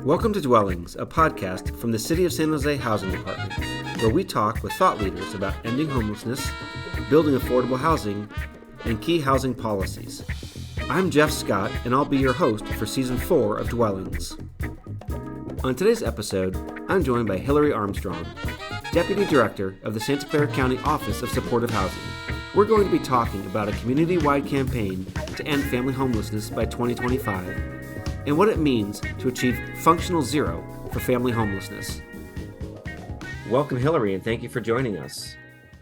Welcome to Dwellings, a podcast from the City of San Jose Housing Department, where we talk with thought leaders about ending homelessness, building affordable housing, and key housing policies. I'm Jeff Scott, and I'll be your host for Season 4 of Dwellings. On today's episode, I'm joined by Hillary Armstrong, Deputy Director of the Santa Clara County Office of Supportive Housing. We're going to be talking about a community-wide campaign to end family homelessness by 2025, and what it means to achieve functional zero for family homelessness. Welcome, Hillary, and thank you for joining us.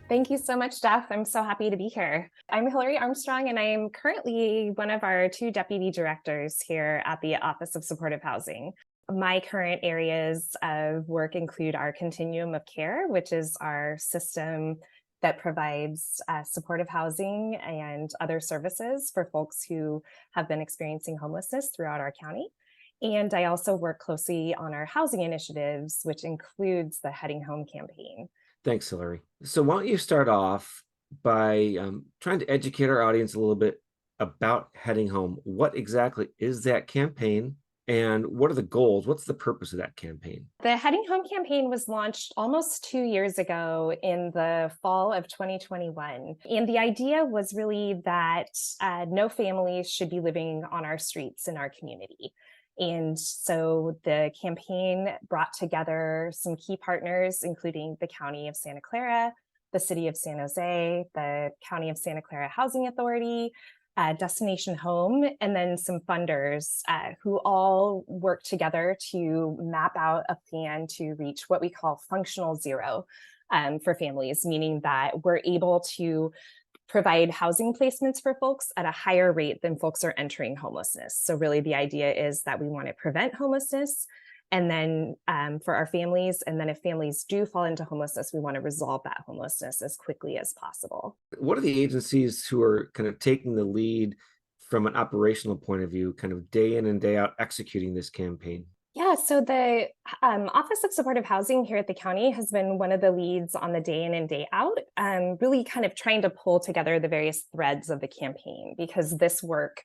Thank you so much, Jeff. I'm so happy to be here. I'm Hillary Armstrong, and I am currently one of our two deputy directors here at the Office of Supportive Housing. My current areas of work include our continuum of care, which is our system that provides supportive housing and other services for folks who have been experiencing homelessness throughout our county. And I also work closely on our housing initiatives, which includes the Heading Home campaign. Thanks, Hillary. So why don't you start off by trying to educate our audience a little bit about Heading Home. What exactly is that campaign? And what are the goals? What's the purpose of that campaign? The Heading Home campaign was launched almost 2 years ago in the fall of 2021. And the idea was really that no families should be living on our streets in our community. And so the campaign brought together some key partners, including the County of Santa Clara, the City of San Jose, the County of Santa Clara Housing Authority, Destination Home, and then some funders who all work together to map out a plan to reach what we call functional zero for families, meaning that we're able to provide housing placements for folks at a higher rate than folks are entering homelessness. So really the idea is that we want to prevent homelessness, and then for our families, and then if families do fall into homelessness, we want to resolve that homelessness as quickly as possible. What are the agencies who are kind of taking the lead from an operational point of view, kind of day in and day out executing this campaign? Yeah, so the Office of Supportive Housing here at the county has been one of the leads on the day in and day out, really kind of trying to pull together the various threads of the campaign, because this work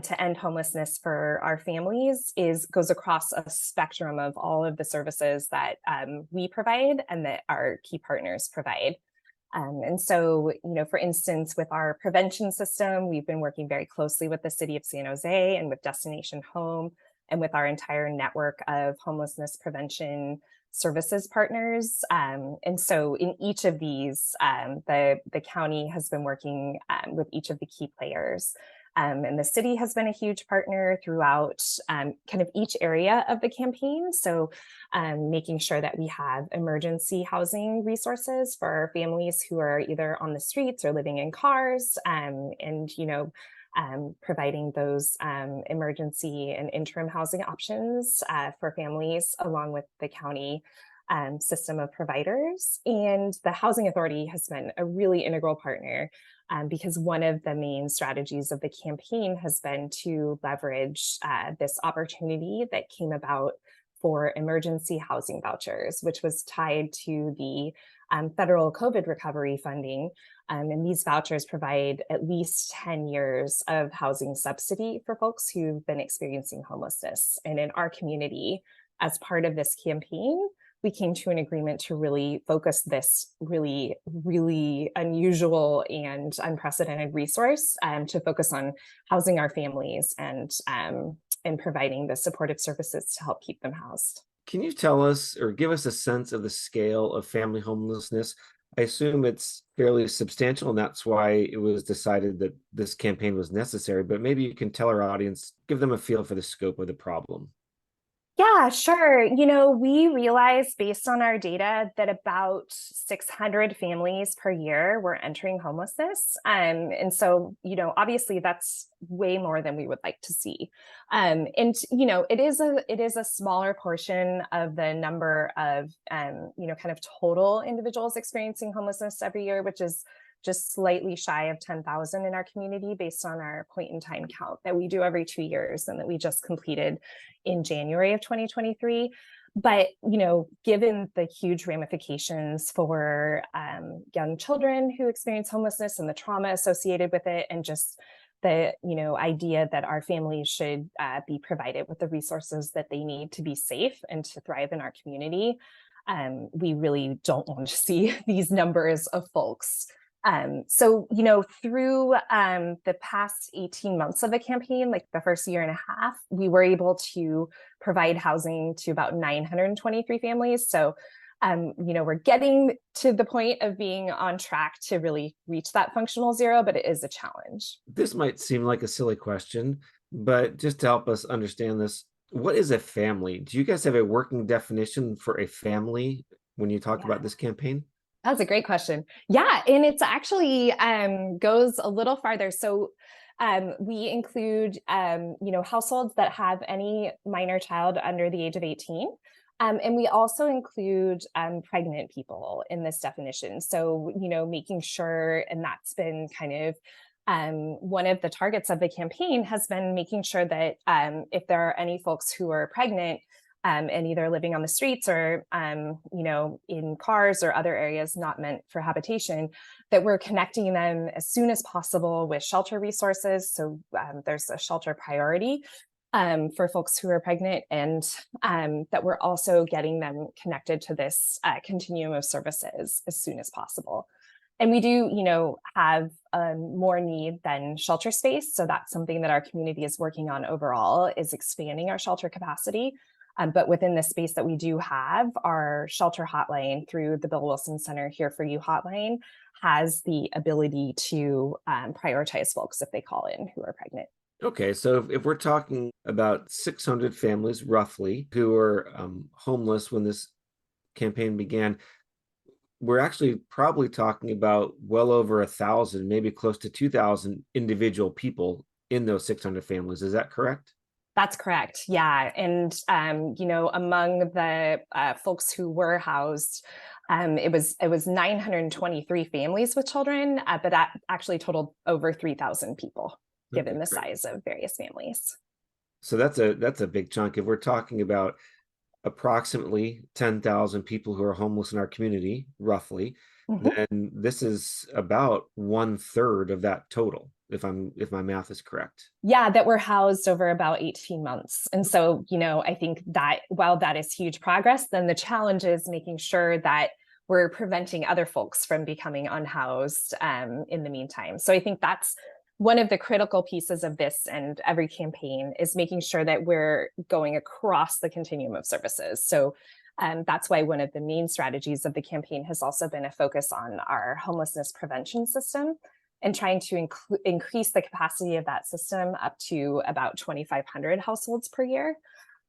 to end homelessness for our families goes across a spectrum of all of the services that we provide and that our key partners provide. And so, for instance, with our prevention system, we've been working very closely with the City of San Jose and with Destination Home and with our entire network of homelessness prevention services partners. And so in each of these, the county has been working with each of the key players. And the city has been a huge partner throughout kind of each area of the campaign. So making sure that we have emergency housing resources for our families who are either on the streets or living in cars, and providing those emergency and interim housing options for families, along with the county system of providers. And the Housing Authority has been a really integral partner because one of the main strategies of the campaign has been to leverage this opportunity that came about for emergency housing vouchers, which was tied to the federal COVID recovery funding. And these vouchers provide at least 10 years of housing subsidy for folks who've been experiencing homelessness. And in our community, as part of this campaign, we came to an agreement to really focus this really, really unusual and unprecedented resource to focus on housing our families and providing the supportive services to help keep them housed. Can you tell us or give us a sense of the scale of family homelessness? I assume it's fairly substantial, and that's why it was decided that this campaign was necessary, but maybe you can tell our audience, give them a feel for the scope of the problem. Yeah, sure. We realized based on our data that about 600 families per year were entering homelessness. And so, obviously that's way more than we would like to see. It is a smaller portion of the number of, kind of total individuals experiencing homelessness every year, which is just slightly shy of 10,000 in our community based on our point in time count that we do every 2 years and that we just completed in January of 2023. But, given the huge ramifications for young children who experience homelessness and the trauma associated with it, and just the idea that our families should be provided with the resources that they need to be safe and to thrive in our community. We really don't want to see these numbers of folks. So, through the past 18 months of the campaign, like the first year and a half, we were able to provide housing to about 923 families. So, we're getting to the point of being on track to really reach that functional zero, but it is a challenge. This might seem like a silly question, but just to help us understand this, what is a family? Do you guys have a working definition for a family when you talk about this campaign? That's a great question. Yeah, and it's actually goes a little farther. So we include households that have any minor child under the age of 18. And we also include pregnant people in this definition. So, making sure, and that's been kind of one of the targets of the campaign has been making sure that if there are any folks who are pregnant and either living on the streets or, in cars or other areas not meant for habitation, that we're connecting them as soon as possible with shelter resources. So there's a shelter priority for folks who are pregnant, and that we're also getting them connected to this continuum of services as soon as possible. And we do, have more need than shelter space. So that's something that our community is working on overall, is expanding our shelter capacity. But within the space that we do have, our shelter hotline through the Bill Wilson Center Here For You hotline has the ability to prioritize folks if they call in who are pregnant. Okay, so if we're talking about 600 families roughly who are homeless when this campaign began, we're actually probably talking about well over 1,000, maybe close to 2,000 individual people in those 600 families. Is that correct? That's correct. Yeah. And, among the folks who were housed, it was 923 families with children, but that actually totaled over 3,000 people, given the size of various families. So that's a big chunk. If we're talking about approximately 10,000 people who are homeless in our community, roughly, then this is about 1/3 of that total, if my math is correct. Yeah, that were housed over about 18 months. And so, I think that while that is huge progress, then the challenge is making sure that we're preventing other folks from becoming unhoused in the meantime. So I think that's one of the critical pieces of this and every campaign, is making sure that we're going across the continuum of services. So that's why one of the main strategies of the campaign has also been a focus on our homelessness prevention system and trying to increase the capacity of that system up to about 2,500 households per year.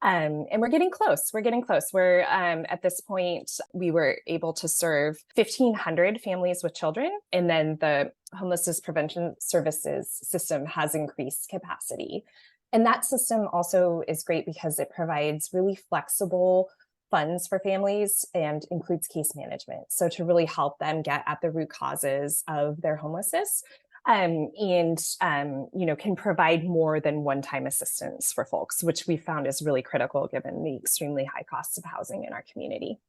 And we're getting close. We're at this point, we were able to serve 1,500 families with children. And then the homelessness prevention services system has increased capacity. And that system also is great because it provides really flexible funds for families and includes case management. So to really help them get at the root causes of their homelessness. Can provide more than one-time assistance for folks, which we found is really critical given the extremely high costs of housing in our community.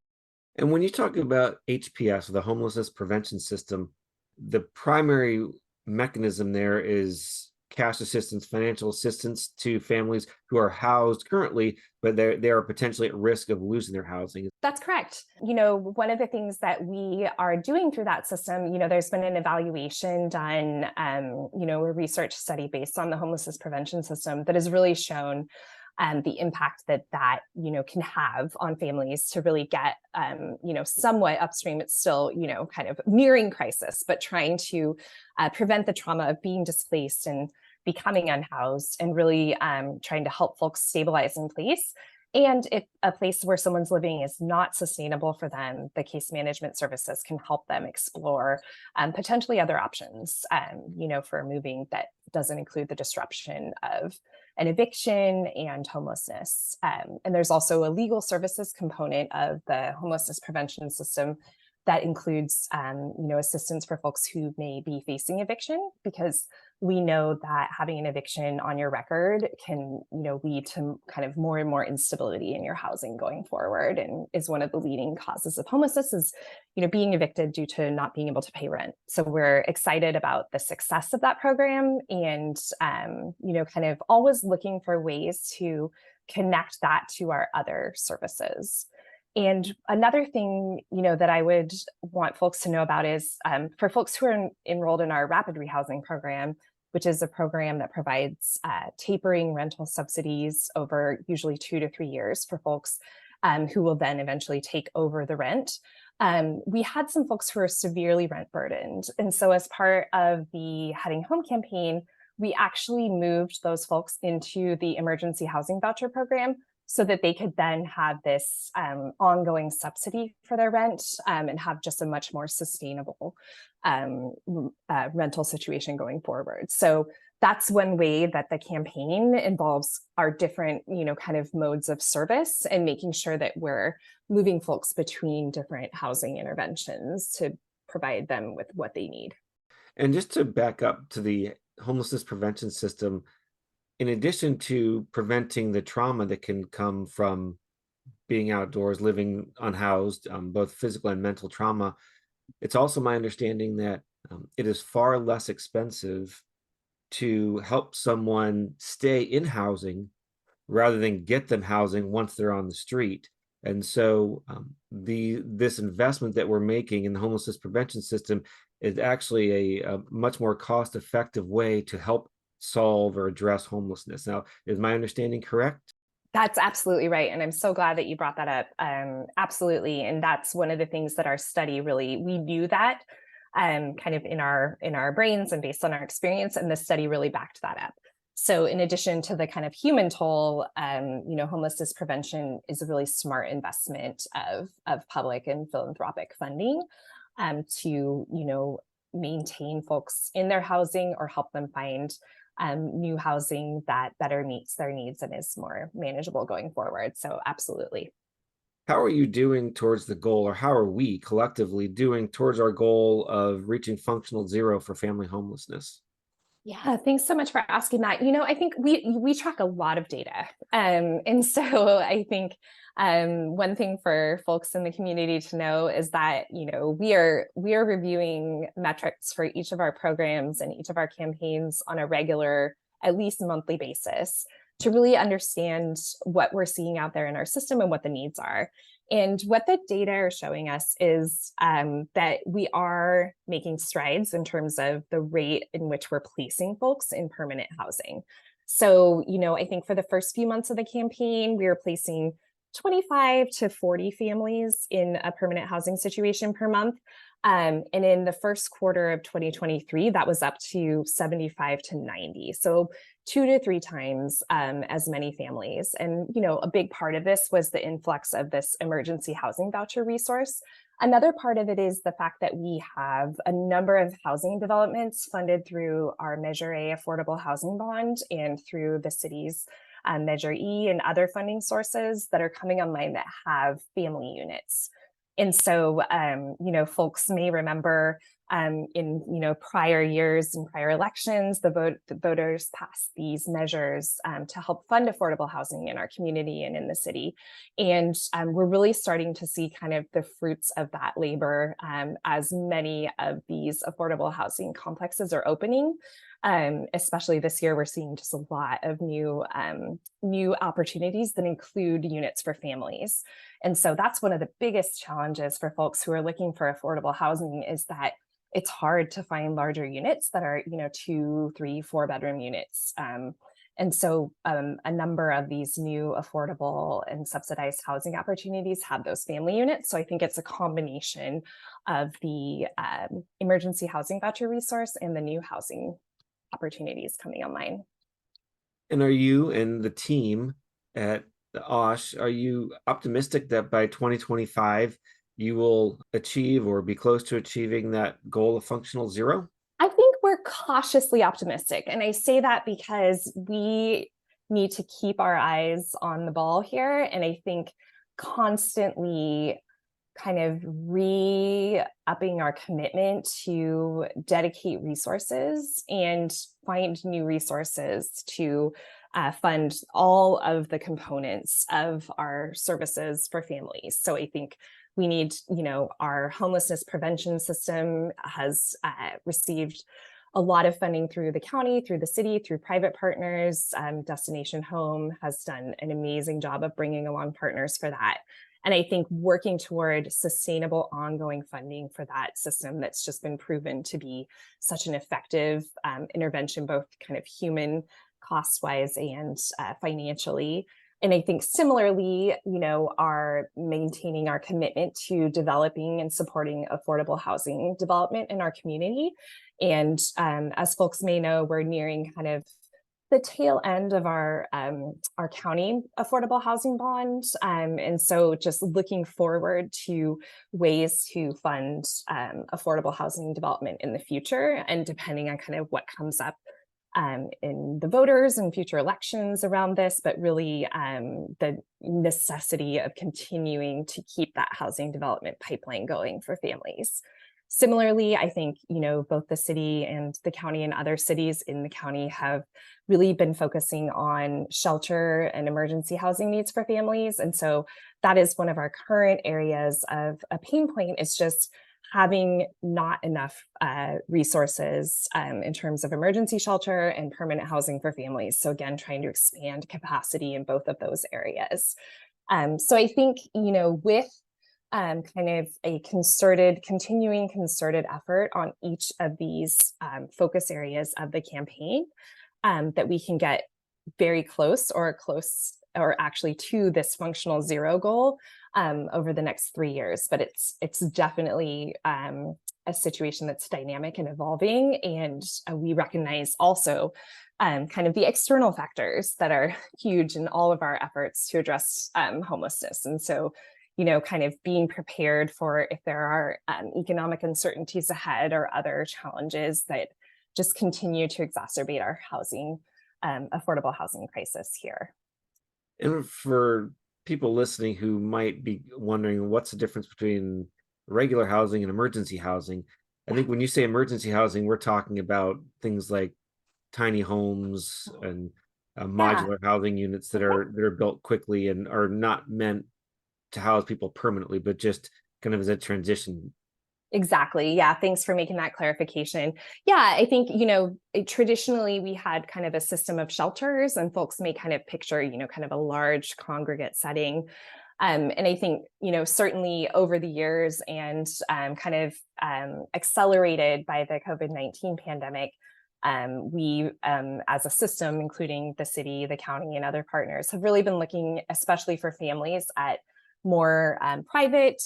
And when you talk about HPS, the homelessness prevention system, the primary mechanism there is cash assistance, financial assistance to families who are housed currently, but they are potentially at risk of losing their housing. That's correct. One of the things that we are doing through that system, there's been an evaluation done, a research study based on the homelessness prevention system that has really shown the impact that can have on families to really get, somewhat upstream. It's still, kind of nearing crisis, but trying to prevent the trauma of being displaced and becoming unhoused, and really trying to help folks stabilize in place. And if a place where someone's living is not sustainable for them, the case management services can help them explore potentially other options, for moving that doesn't include the disruption of an eviction and homelessness. And there's also a legal services component of the homelessness prevention system, that includes, assistance for folks who may be facing eviction, because we know that having an eviction on your record can, lead to kind of more and more instability in your housing going forward, and is one of the leading causes of homelessness is, being evicted due to not being able to pay rent. So we're excited about the success of that program, and, kind of always looking for ways to connect that to our other services. And another thing, that I would want folks to know about is, for folks who are enrolled in our rapid rehousing program, which is a program that provides tapering rental subsidies over usually 2 to 3 years for folks who will then eventually take over the rent. We had some folks who are severely rent burdened. And so as part of the Heading Home campaign, we actually moved those folks into the emergency housing voucher program, so that they could then have this ongoing subsidy for their rent, and have just a much more sustainable rental situation going forward. So that's one way that the campaign involves our different, kind of modes of service, and making sure that we're moving folks between different housing interventions to provide them with what they need. And just to back up to the homelessness prevention system, in addition to preventing the trauma that can come from being outdoors, living unhoused, both physical and mental trauma, it's also my understanding that it is far less expensive to help someone stay in housing rather than get them housing once they're on the street. And so this investment that we're making in the homelessness prevention system is actually a much more cost-effective way to help solve or address homelessness. Now, is my understanding correct? That's absolutely right. And I'm so glad that you brought that up. Absolutely. And that's one of the things that our study really, we knew that kind of in our brains and based on our experience, and the study really backed that up. So in addition to the kind of human toll, homelessness prevention is a really smart investment of public and philanthropic funding to, maintain folks in their housing or help them find new housing that better meets their needs and is more manageable going forward. So absolutely. How are you doing towards the goal, or how are we collectively doing towards our goal of reaching functional zero for family homelessness? Yeah, thanks so much for asking that. I think we track a lot of data. And so I think one thing for folks in the community to know is that, we are reviewing metrics for each of our programs and each of our campaigns on a regular, at least monthly basis, to really understand what we're seeing out there in our system and what the needs are. And what the data are showing us is that we are making strides in terms of the rate in which we're placing folks in permanent housing. So, I think for the first few months of the campaign, we were placing 25 to 40 families in a permanent housing situation per month. And in the first quarter of 2023, that was up to 75 to 90. So 2 to 3 times as many families. And, a big part of this was the influx of this emergency housing voucher resource. Another part of it is the fact that we have a number of housing developments funded through our Measure A affordable housing bond and through the city's Measure E and other funding sources that are coming online that have family units. And so, folks may remember in, prior years and prior elections, the voters passed these measures to help fund affordable housing in our community and in the city. And we're really starting to see kind of the fruits of that labor as many of these affordable housing complexes are opening. Especially this year, we're seeing just a lot of new opportunities that include units for families. And so that's one of the biggest challenges for folks who are looking for affordable housing, is that it's hard to find larger units that are, 2, 3, 4 bedroom units. And so a number of these new affordable and subsidized housing opportunities have those family units. So I think it's a combination of the emergency housing voucher resource and the new housing opportunities coming online. And are you and the team at the OSH, are you optimistic that by 2025 you will achieve or be close to achieving that goal of functional zero? I think we're cautiously optimistic. And I say that because we need to keep our eyes on the ball here. And I think constantly kind of re-upping our commitment to dedicate resources and find new resources to fund all of the components of our services for families. So I think we need, our homelessness prevention system has received a lot of funding through the county, through the city, through private partners. Destination Home has done an amazing job of bringing along partners for that. And I think working toward sustainable ongoing funding for that system that's just been proven to be such an effective intervention, both kind of human cost-wise and financially. And I think similarly, are maintaining our commitment to developing and supporting affordable housing development in our community. And as folks may know, we're nearing kind of the tail end of our county affordable housing bond. And so just looking forward to ways to fund affordable housing development in the future, and depending on kind of what comes up in the voters and future elections around this, but really the necessity of continuing to keep that housing development pipeline going for families. Similarly, I think, both the city and the county and other cities in the county have really been focusing on shelter and emergency housing needs for families. And so that is one of our current areas of a pain point, is just having not enough resources in terms of emergency shelter and permanent housing for families. So again, trying to expand capacity in both of those areas. So I think, with kind of a continuing concerted effort on each of these focus areas of the campaign, that we can get very close or actually to this functional zero goal over the next 3 years. But it's definitely a situation that's dynamic and evolving. And we recognize also kind of the external factors that are huge in all of our efforts to address homelessness. And so, kind of being prepared for if there are economic uncertainties ahead or other challenges that just continue to exacerbate our affordable housing crisis here. And for people listening who might be wondering what's the difference between regular housing and emergency housing, I think when you say emergency housing, we're talking about things like tiny homes and modular housing units that are built quickly and are not meant to house people permanently, but just kind of as a transition. Exactly. Yeah. Thanks for making that clarification. Yeah. I think, traditionally we had kind of a system of shelters, and folks may kind of picture, kind of a large congregate setting. And I think, certainly over the years and kind of accelerated by the COVID-19 pandemic, we, as a system, including the city, the county, and other partners, have really been looking, especially for families, at more private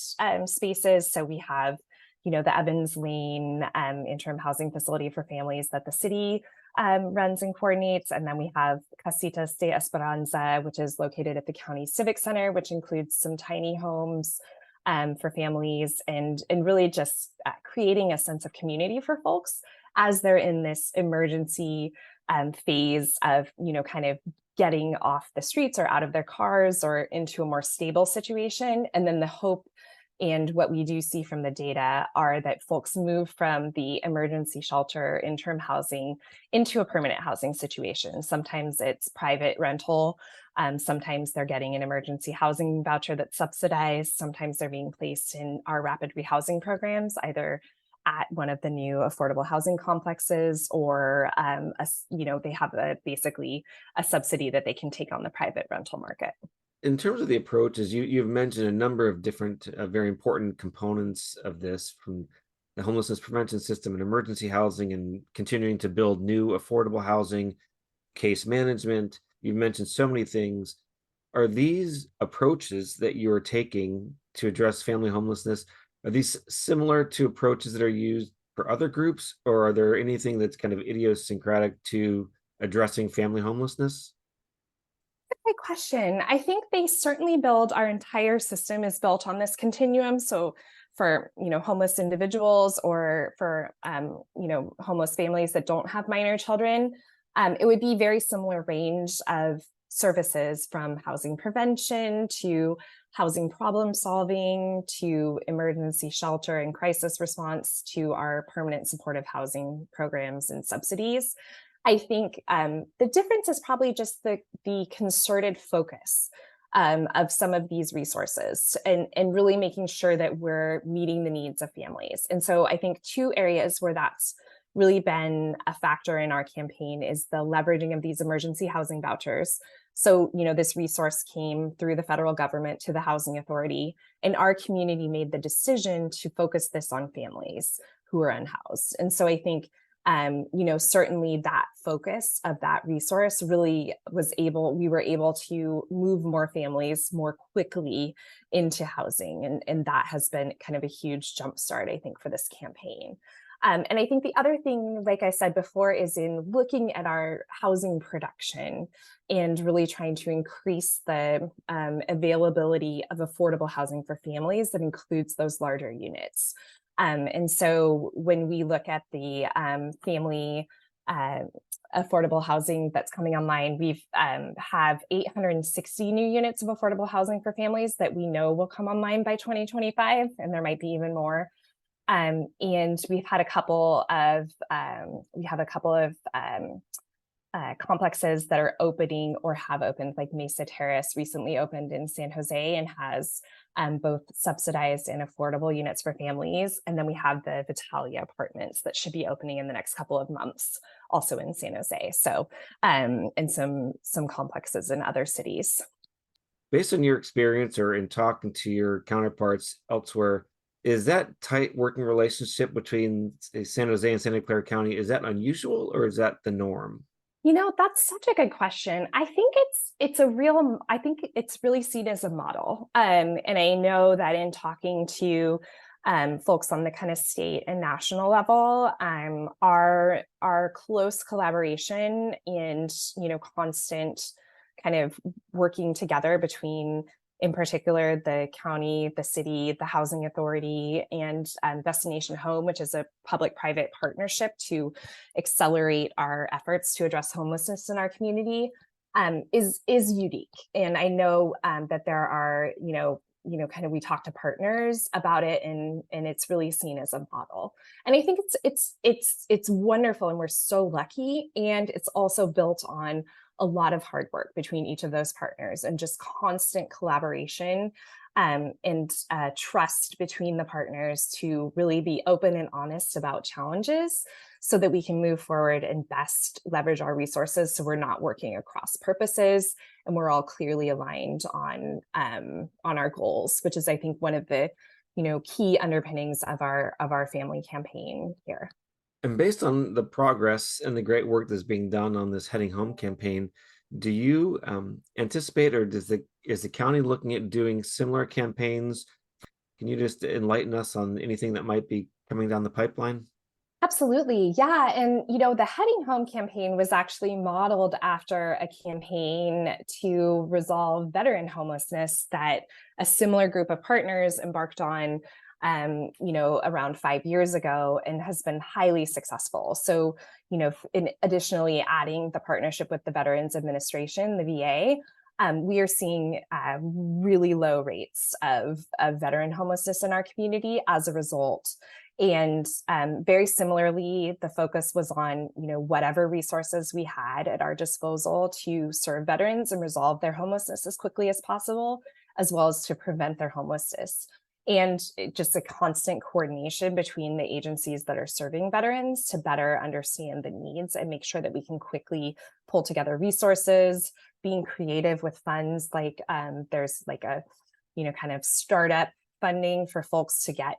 spaces. So we have, the Evans Lane interim housing facility for families that the city runs and coordinates. And then we have Casitas de Esperanza, which is located at the County Civic Center, which includes some tiny homes for families, and really just creating a sense of community for folks as they're in this emergency phase of, kind of getting off the streets or out of their cars or into a more stable situation. And then the hope and what we do see from the data are that folks move from the emergency shelter interim housing into a permanent housing situation. Sometimes it's private rental. Sometimes they're getting an emergency housing voucher that's subsidized. Sometimes they're being placed in our rapid rehousing programs, either at one of the new affordable housing complexes, or they have basically a subsidy that they can take on the private rental market. In terms of the approaches, you've mentioned a number of different very important components of this, from the homelessness prevention system and emergency housing, and continuing to build new affordable housing, case management. You've mentioned so many things. Are these approaches that you're taking to address family homelessness, are these similar to approaches that are used for other groups, or are there anything that's kind of idiosyncratic to addressing family homelessness? Great question. I think they certainly our entire system is built on this continuum. So for, homeless individuals, or for, homeless families that don't have minor children, it would be very similar range of services, from housing prevention to housing problem solving to emergency shelter and crisis response to our permanent supportive housing programs and subsidies. I think the difference is probably just the concerted focus of some of these resources and really making sure that we're meeting the needs of families. And so I think two areas where that's really been a factor in our campaign is the leveraging of these emergency housing vouchers. So, this resource came through the federal government to the Housing Authority, and our community made the decision to focus this on families who are unhoused. And so I think certainly that focus of that resource really we were able to move more families more quickly into housing. And that has been kind of a huge jumpstart, I think, for this campaign. And I think the other thing, like I said before, is in looking at our housing production and really trying to increase the availability of affordable housing for families that includes those larger units. And so when we look at the family affordable housing that's coming online, we've have 860 new units of affordable housing for families that we know will come online by 2025, and there might be even more. And we've had a couple of complexes that are opening or have opened, like Mesa Terrace recently opened in San Jose and has both subsidized and affordable units for families. And then we have the Vitalia apartments that should be opening in the next couple of months, also in San Jose. So, and some complexes in other cities. Based on your experience or in talking to your counterparts elsewhere, is that tight working relationship between San Jose and Santa Clara County, is that unusual or is that the norm? That's such a good question. I think I think it's really seen as a model. And I know that in talking to folks on the kind of state and national level, our close collaboration and, constant kind of working together between, in particular, the county, the city, the housing authority, and Destination Home, which is a public-private partnership to accelerate our efforts to address homelessness in our community, is unique. And I know that there are, we talk to partners about it, and it's really seen as a model. And I think it's wonderful, and we're so lucky. And it's also built on a lot of hard work between each of those partners and just constant collaboration and trust between the partners to really be open and honest about challenges so that we can move forward and best leverage our resources so we're not working across purposes and we're all clearly aligned on our goals, which is, I think, one of the key underpinnings of our family campaign here. And based on the progress and the great work that's being done on this Heading Home campaign, do you anticipate, or is the county looking at doing similar campaigns? Can you just enlighten us on anything that might be coming down the pipeline? Absolutely. Yeah. And, the Heading Home campaign was actually modeled after a campaign to resolve veteran homelessness that a similar group of partners embarked on around 5 years ago, and has been highly successful. So, additionally adding the partnership with the Veterans Administration, the VA, we are seeing really low rates of veteran homelessness in our community as a result. And very similarly, the focus was on, whatever resources we had at our disposal to serve veterans and resolve their homelessness as quickly as possible, as well as to prevent their homelessness. And just a constant coordination between the agencies that are serving veterans to better understand the needs and make sure that we can quickly pull together resources, being creative with funds, like there's like a, kind of startup funding for folks to get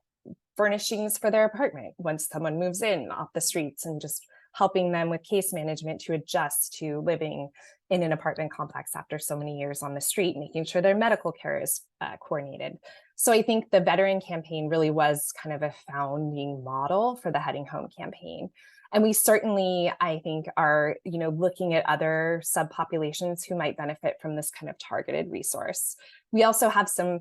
furnishings for their apartment once someone moves in off the streets, and just helping them with case management to adjust to living in an apartment complex after so many years on the street, making sure their medical care is coordinated. So I think the veteran campaign really was kind of a founding model for the Heading Home campaign. And we certainly, I think, are, looking at other subpopulations who might benefit from this kind of targeted resource. We also have some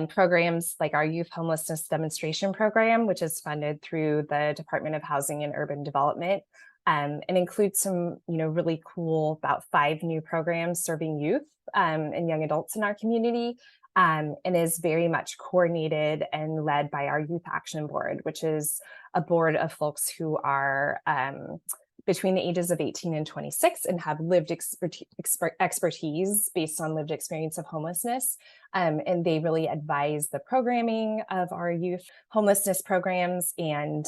programs like our Youth Homelessness Demonstration Program, which is funded through the Department of Housing and Urban Development, and includes some, really cool, about 5 new programs serving youth and young adults in our community, and is very much coordinated and led by our Youth Action Board, which is a board of folks who are between the ages of 18 and 26 and have lived expertise based on lived experience of homelessness. And they really advise the programming of our youth homelessness programs and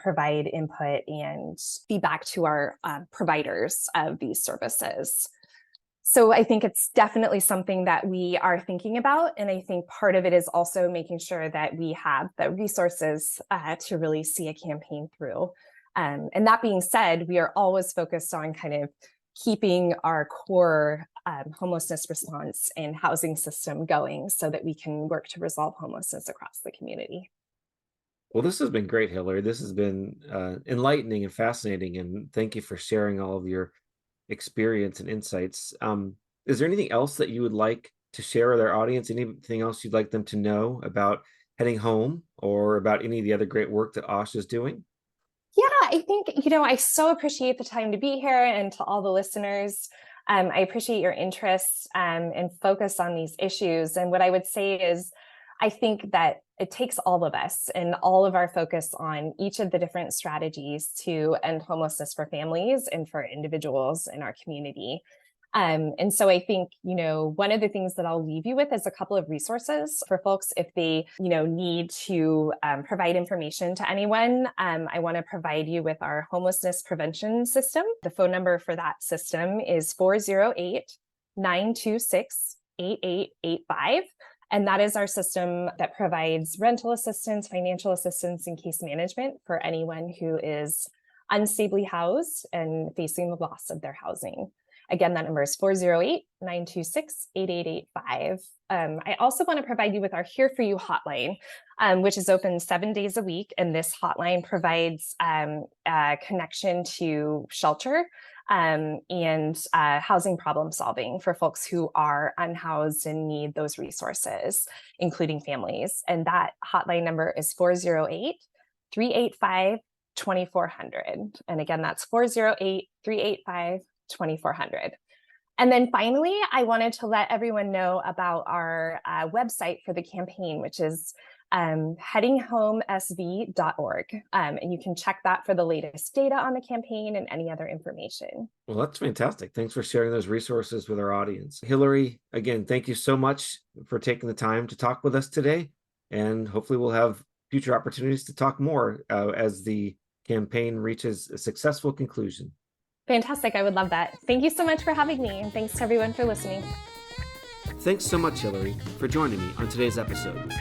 provide input and feedback to our providers of these services. So I think it's definitely something that we are thinking about. And I think part of it is also making sure that we have the resources to really see a campaign through. And that being said, we are always focused on kind of keeping our core homelessness response and housing system going so that we can work to resolve homelessness across the community. Well, this has been great, Hillary. This has been enlightening and fascinating. And thank you for sharing all of your experience and insights. Is there anything else that you would like to share with our audience? Anything else you'd like them to know about heading home or about any of the other great work that OSH is doing? Yeah, I think, I so appreciate the time to be here, and to all the listeners. I appreciate your interest and focus on these issues. And what I would say is, I think that it takes all of us and all of our focus on each of the different strategies to end homelessness for families and for individuals in our community. And so I think, one of the things that I'll leave you with is a couple of resources for folks if they, need to provide information to anyone. I want to provide you with our homelessness prevention system. The phone number for that system is 408-926-8885. And that is our system that provides rental assistance, financial assistance, and case management for anyone who is unstably housed and facing the loss of their housing. Again, that number is 408-926-8885. I also want to provide you with our Here For You hotline, which is open 7 days a week. And this hotline provides a connection to shelter and housing problem solving for folks who are unhoused and need those resources, including families. And that hotline number is 408-385-2400. And again, that's 408-385-2400. And then finally, I wanted to let everyone know about our website for the campaign, which is headinghomesv.org. And you can check that for the latest data on the campaign and any other information. Well, that's fantastic. Thanks for sharing those resources with our audience. Hillary, again, thank you so much for taking the time to talk with us today. And hopefully we'll have future opportunities to talk more as the campaign reaches a successful conclusion. Fantastic. I would love that. Thank you so much for having me, and thanks to everyone for listening. Thanks so much, Hillary, for joining me on today's episode.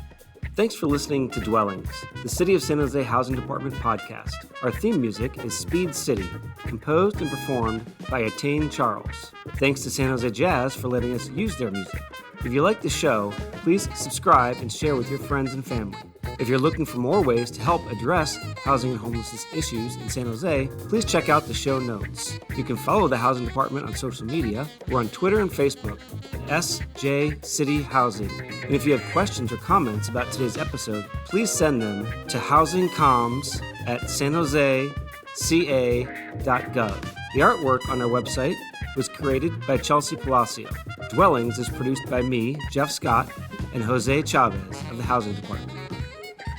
Thanks for listening to Dwellings, the City of San Jose Housing Department podcast. Our theme music is Speed City, composed and performed by Attain Charles. Thanks to San Jose Jazz for letting us use their music. If you like the show, please subscribe and share with your friends and family. If you're looking for more ways to help address housing and homelessness issues in San Jose, please check out the show notes. You can follow the Housing Department on social media. We're on Twitter and Facebook at SJ City Housing. And if you have questions or comments about today's episode, please send them to housingcoms@sanjoseca.gov. The artwork on our website was created by Chelsea Palacio. Dwellings is produced by me, Jeff Scott, and Jose Chavez of the Housing Department.